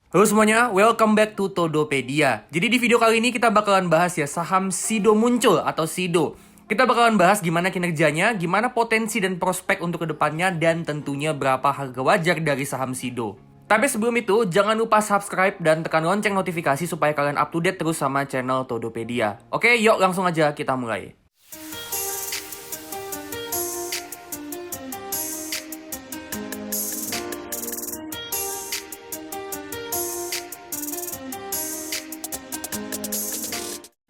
Halo semuanya, welcome back to Todopedia. Jadi di video kali ini kita bakalan bahas ya saham Sido muncul atau Sido. Kita bakalan bahas gimana kinerjanya, gimana potensi dan prospek untuk kedepannya, dan tentunya berapa harga wajar dari saham Sido. Tapi sebelum itu, jangan lupa subscribe dan tekan lonceng notifikasi supaya kalian up to date terus sama channel Todopedia. Oke, yuk langsung aja kita mulai.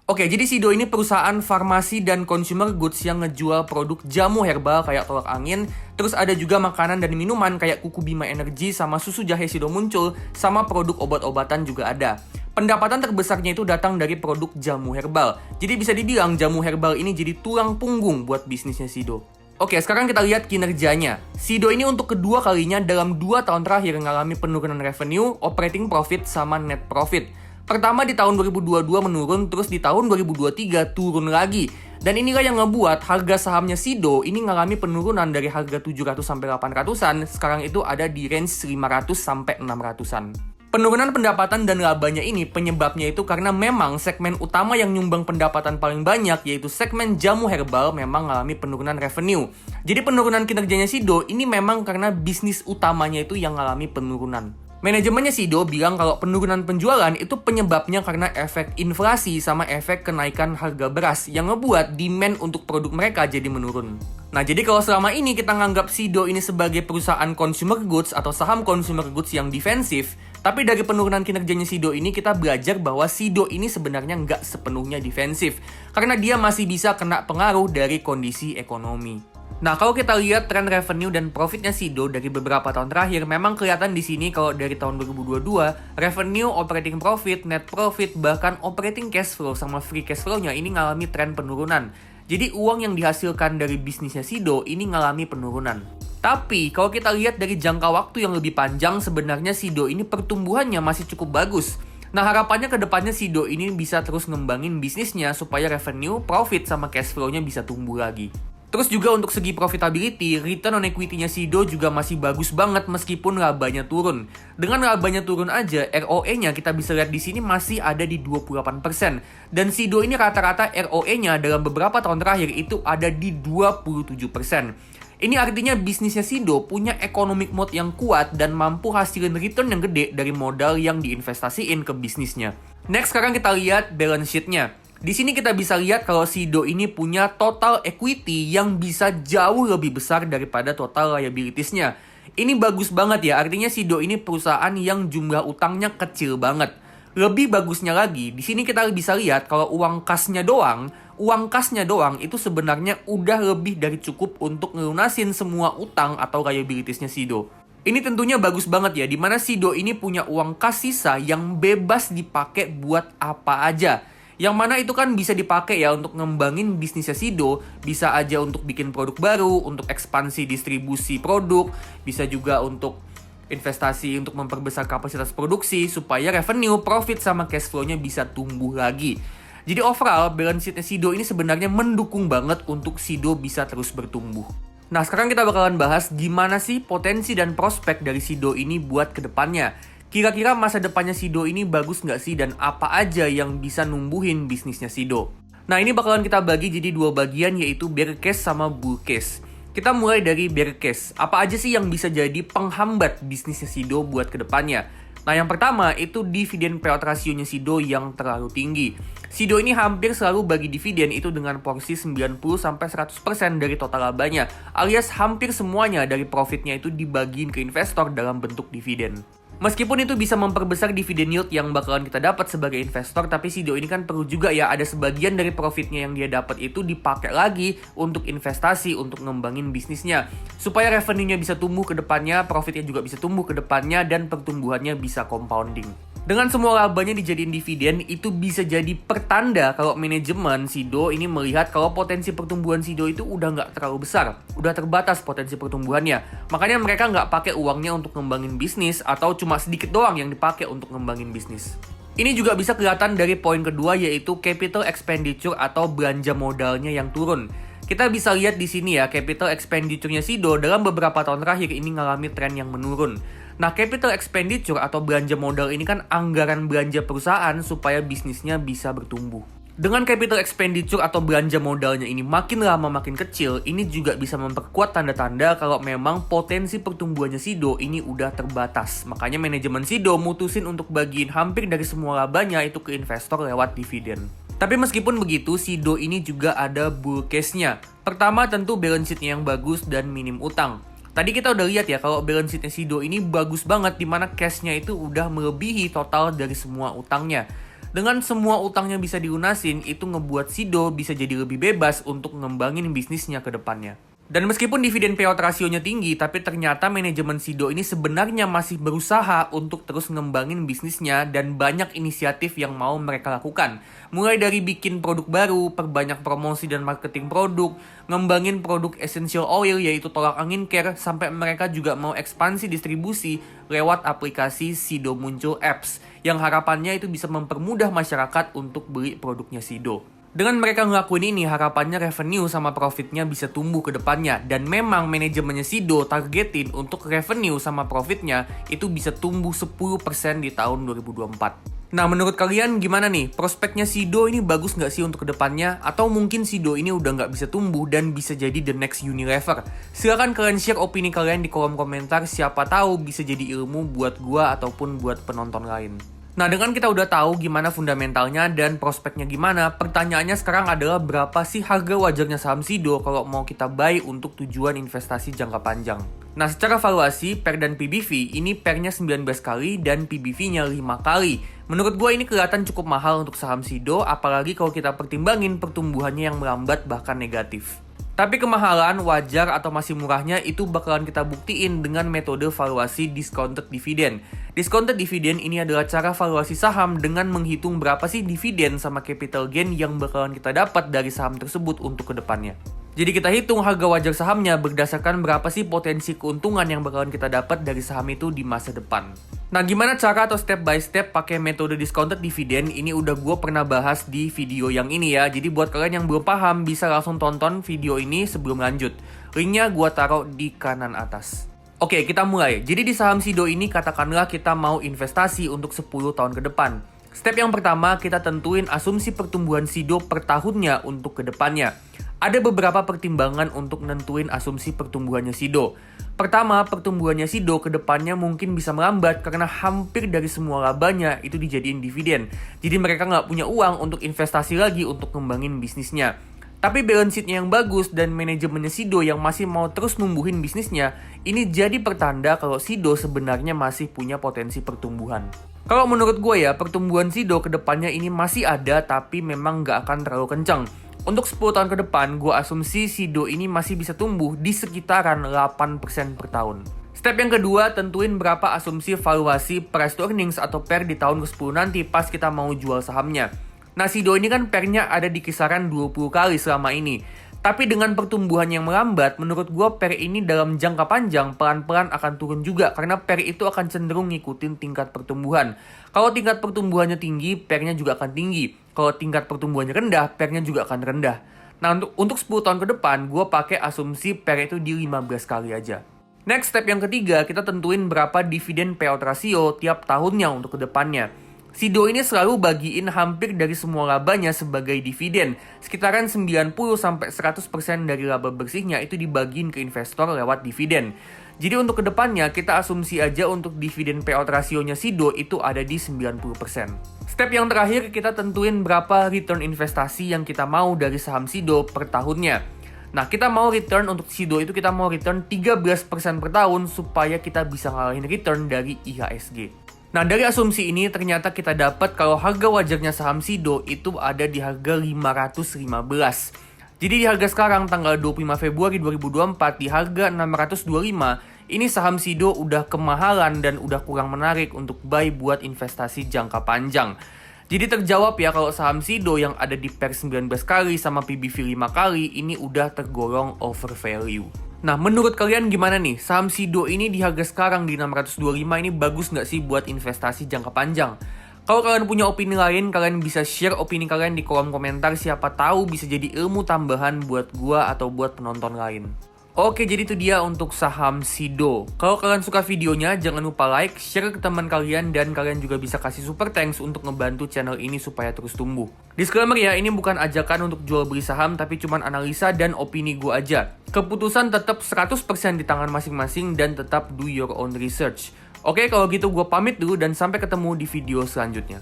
Oke, jadi Sido ini perusahaan farmasi dan consumer goods yang ngejual produk jamu herbal kayak tolak angin. Terus ada juga makanan dan minuman kayak Kuku Bima Energy sama susu jahe Sido muncul, sama produk obat-obatan juga ada. Pendapatan terbesarnya itu datang dari produk jamu herbal. Jadi bisa dibilang jamu herbal ini jadi tulang punggung buat bisnisnya Sido. Oke, sekarang kita lihat kinerjanya. Sido ini untuk kedua kalinya dalam 2 tahun terakhir mengalami penurunan revenue, operating profit, sama net profit. Pertama di tahun 2022 menurun, terus di tahun 2023 turun lagi. Dan inilah yang ngebuat harga sahamnya Sido ini mengalami penurunan dari harga 700 sampai 800-an, sekarang itu ada di range 500 sampai 600-an. Penurunan pendapatan dan labanya ini penyebabnya itu karena memang segmen utama yang nyumbang pendapatan paling banyak, yaitu segmen jamu herbal, memang mengalami penurunan revenue. Jadi penurunan kinerjanya Sido ini memang karena bisnis utamanya itu yang mengalami penurunan. Manajemennya Sido bilang kalau penurunan penjualan itu penyebabnya karena efek inflasi sama efek kenaikan harga beras yang ngebuat demand untuk produk mereka jadi menurun. Nah, jadi kalau selama ini kita nganggap Sido ini sebagai perusahaan consumer goods atau saham consumer goods yang defensif, tapi dari penurunan kinerjanya Sido ini kita belajar bahwa Sido ini sebenarnya nggak sepenuhnya defensif, karena dia masih bisa kena pengaruh dari kondisi ekonomi. Nah, kalau kita lihat tren revenue dan profitnya Sido dari beberapa tahun terakhir, memang kelihatan di sini kalau dari tahun 2022, revenue, operating profit, net profit, bahkan operating cash flow sama free cash flow-nya ini ngalami tren penurunan. Jadi uang yang dihasilkan dari bisnisnya Sido ini ngalami penurunan. Tapi kalau kita lihat dari jangka waktu yang lebih panjang, sebenarnya Sido ini pertumbuhannya masih cukup bagus. Nah, harapannya ke depannya Sido ini bisa terus ngembangin bisnisnya supaya revenue, profit, sama cash flow-nya bisa tumbuh lagi. Terus juga untuk segi profitability, return on equity-nya Sido juga masih bagus banget meskipun labanya turun. Dengan labanya turun aja, ROE-nya kita bisa lihat di sini masih ada di 28%. Dan Sido ini rata-rata ROE-nya dalam beberapa tahun terakhir itu ada di 27%. Ini artinya bisnisnya Sido punya economic mode yang kuat dan mampu hasilin return yang gede dari modal yang diinvestasiin ke bisnisnya. Next, sekarang kita lihat balance sheet-nya. Di sini kita bisa lihat kalau Sido ini punya total equity yang bisa jauh lebih besar daripada total liabilities-nya. Ini bagus banget ya, artinya Sido ini perusahaan yang jumlah utangnya kecil banget. Lebih bagusnya lagi, di sini kita bisa lihat kalau uang kasnya doang itu sebenarnya udah lebih dari cukup untuk ngelunasin semua utang atau liabilities-nya Sido. Ini tentunya bagus banget ya, dimana Sido ini punya uang kas sisa yang bebas dipakai buat apa aja. Yang mana itu kan bisa dipakai ya untuk ngembangin bisnisnya Sido, bisa aja untuk bikin produk baru, untuk ekspansi distribusi produk, bisa juga untuk investasi untuk memperbesar kapasitas produksi supaya revenue, profit, sama cash flow-nya bisa tumbuh lagi. Jadi overall, balance sheet-nya Sido ini sebenarnya mendukung banget untuk Sido bisa terus bertumbuh. Nah, sekarang kita bakalan bahas gimana sih potensi dan prospek dari Sido ini buat kedepannya. Kira-kira masa depannya Sido ini bagus nggak sih, dan apa aja yang bisa numbuhin bisnisnya Sido? Nah, ini bakalan kita bagi jadi 2 bagian, yaitu bear case sama bull case. Kita mulai dari bear case. Apa aja sih yang bisa jadi penghambat bisnisnya Sido buat kedepannya? Nah, yang pertama itu dividen payout ratio-nya Sido yang terlalu tinggi. Sido ini hampir selalu bagi dividen itu dengan porsi 90-100% dari total labanya, alias hampir semuanya dari profitnya itu dibagiin ke investor dalam bentuk dividen. Meskipun itu bisa memperbesar dividen yield yang bakalan kita dapat sebagai investor, tapi Sido ini kan perlu juga ya ada sebagian dari profitnya yang dia dapat itu dipakai lagi untuk investasi, untuk ngembangin bisnisnya. Supaya revenue-nya bisa tumbuh ke depannya, profitnya juga bisa tumbuh ke depannya, dan pertumbuhannya bisa compounding. Dengan semua labanya dijadiin dividen, itu bisa jadi pertanda kalau manajemen Sido ini melihat kalau potensi pertumbuhan Sido itu udah nggak terlalu besar, udah terbatas potensi pertumbuhannya. Makanya mereka nggak pakai uangnya untuk ngembangin bisnis, atau cuma sedikit doang yang dipakai untuk ngembangin bisnis. Ini juga bisa kelihatan dari poin kedua, yaitu capital expenditure atau belanja modalnya yang turun. Kita bisa lihat di sini ya, capital expenditure-nya Sido dalam beberapa tahun terakhir ini ngalami tren yang menurun. Nah, capital expenditure atau belanja modal ini kan anggaran belanja perusahaan supaya bisnisnya bisa bertumbuh. Dengan capital expenditure atau belanja modalnya ini makin lama makin kecil, ini juga bisa memperkuat tanda-tanda kalau memang potensi pertumbuhannya Sido ini udah terbatas. Makanya manajemen Sido mutusin untuk bagiin hampir dari semua labanya itu ke investor lewat dividen. Tapi meskipun begitu, Sido ini juga ada bull case-nya. Pertama tentu balance sheet-nya yang bagus dan minim utang. Tadi kita udah lihat ya kalau balance sheet-nya Sido ini bagus banget, dimana cash-nya itu udah melebihi total dari semua utangnya. Dengan semua utangnya bisa dilunasin, itu ngebuat Sido bisa jadi lebih bebas untuk ngembangin bisnisnya ke depannya. Dan meskipun dividen payout rasionya tinggi, tapi ternyata manajemen Sido ini sebenarnya masih berusaha untuk terus ngembangin bisnisnya dan banyak inisiatif yang mau mereka lakukan. Mulai dari bikin produk baru, perbanyak promosi dan marketing produk, ngembangin produk essential oil yaitu tolak angin care, sampai mereka juga mau ekspansi distribusi lewat aplikasi Sido Muncul Apps, yang harapannya itu bisa mempermudah masyarakat untuk beli produknya Sido. Dengan mereka ngelakuin ini, harapannya revenue sama profitnya bisa tumbuh ke depannya. Dan memang manajemennya Sido targetin untuk revenue sama profitnya itu bisa tumbuh 10% di tahun 2024. Nah, menurut kalian gimana nih? Prospeknya Sido ini bagus nggak sih untuk ke depannya? Atau mungkin Sido ini udah nggak bisa tumbuh dan bisa jadi the next Unilever? Silahkan kalian share opini kalian di kolom komentar, siapa tahu bisa jadi ilmu buat gua ataupun buat penonton lain. Nah, dengan kita udah tahu gimana fundamentalnya dan prospeknya gimana, pertanyaannya sekarang adalah berapa sih harga wajarnya saham Sido kalau mau kita buy untuk tujuan investasi jangka panjang. Nah, secara valuasi, PER dan PBV, ini PER-nya 19 kali dan PBV-nya 5 kali. Menurut gue ini kelihatan cukup mahal untuk saham Sido, apalagi kalau kita pertimbangin pertumbuhannya yang melambat bahkan negatif. Tapi kemahalan, wajar atau masih murahnya itu bakalan kita buktiin dengan metode valuasi discounted dividend. Discounted dividend ini adalah cara valuasi saham dengan menghitung berapa sih dividen sama capital gain yang bakalan kita dapat dari saham tersebut untuk kedepannya. Jadi kita hitung harga wajar sahamnya berdasarkan berapa sih potensi keuntungan yang bakalan kita dapat dari saham itu di masa depan. Nah, gimana cara atau step by step pakai metode discounted dividend? Ini udah gue pernah bahas di video yang ini ya. Jadi buat kalian yang belum paham bisa langsung tonton video ini sebelum lanjut. Linknya gue taruh di kanan atas. Oke, kita mulai. Jadi di saham Sido ini katakanlah kita mau investasi untuk 10 tahun ke depan. Step yang pertama, kita tentuin asumsi pertumbuhan Sido per tahunnya untuk ke depannya. Ada beberapa pertimbangan untuk nentuin asumsi pertumbuhannya Sido. Pertama, pertumbuhannya Sido ke depannya mungkin bisa melambat karena hampir dari semua labanya itu dijadiin dividen. Jadi mereka nggak punya uang untuk investasi lagi untuk ngembangin bisnisnya. Tapi balance sheet-nya yang bagus dan manajemennya Sido yang masih mau terus numbuhin bisnisnya, ini jadi pertanda kalau Sido sebenarnya masih punya potensi pertumbuhan. Kalau menurut gue ya, pertumbuhan Sido ke depannya ini masih ada tapi memang nggak akan terlalu kencang. Untuk 10 tahun ke depan, gue asumsi Sido ini masih bisa tumbuh di sekitaran 8% per tahun. Step yang kedua, tentuin berapa asumsi valuasi price to earnings atau PER di tahun ke-10 nanti pas kita mau jual sahamnya. Nah, Sido ini kan PER-nya ada di kisaran 20 kali selama ini. Tapi dengan pertumbuhan yang melambat, menurut gue PER ini dalam jangka panjang pelan-pelan akan turun juga karena PER itu akan cenderung ngikutin tingkat pertumbuhan. Kalau tingkat pertumbuhannya tinggi, PER-nya juga akan tinggi. Kalau tingkat pertumbuhannya rendah, PER-nya juga akan rendah. Nah, untuk 10 tahun ke depan, gue pakai asumsi PER itu di 15 kali aja. Next, step yang ketiga, kita tentuin berapa dividen payout ratio tiap tahunnya untuk ke depannya. Sido ini selalu bagiin hampir dari semua labanya sebagai dividen. Sekitaran 90-100% dari laba bersihnya itu dibagiin ke investor lewat dividen. Jadi untuk kedepannya kita asumsi aja untuk dividen payout rasionya Sido itu ada di 90%. Step yang terakhir kita tentuin berapa return investasi yang kita mau dari saham Sido per tahunnya. Nah, kita mau return untuk Sido itu kita mau return 13% per tahun supaya kita bisa ngalahin return dari IHSG. Nah, dari asumsi ini ternyata kita dapat kalau harga wajarnya saham Sido itu ada di harga 515. Jadi di harga sekarang tanggal 25 Februari 2024 di harga 625, ini saham Sido udah kemahalan dan udah kurang menarik untuk buy buat investasi jangka panjang. Jadi terjawab ya kalau saham Sido yang ada di PER 19 kali sama PBV 5 kali ini udah tergolong over value. Nah, menurut kalian gimana nih? Saham Sido ini di harga sekarang di 625 ini bagus nggak sih buat investasi jangka panjang? Kalau kalian punya opini lain, kalian bisa share opini kalian di kolom komentar. Siapa tahu bisa jadi ilmu tambahan buat gua atau buat penonton lain. Oke, jadi itu dia untuk saham Sido. Kalau kalian suka videonya, jangan lupa like, share ke teman kalian, dan kalian juga bisa kasih super thanks untuk ngebantu channel ini supaya terus tumbuh. Disclaimer ya, ini bukan ajakan untuk jual beli saham, tapi cuman analisa dan opini gue aja. Keputusan tetap 100% di tangan masing-masing dan tetap do your own research. Oke, kalau gitu gue pamit dulu dan sampai ketemu di video selanjutnya.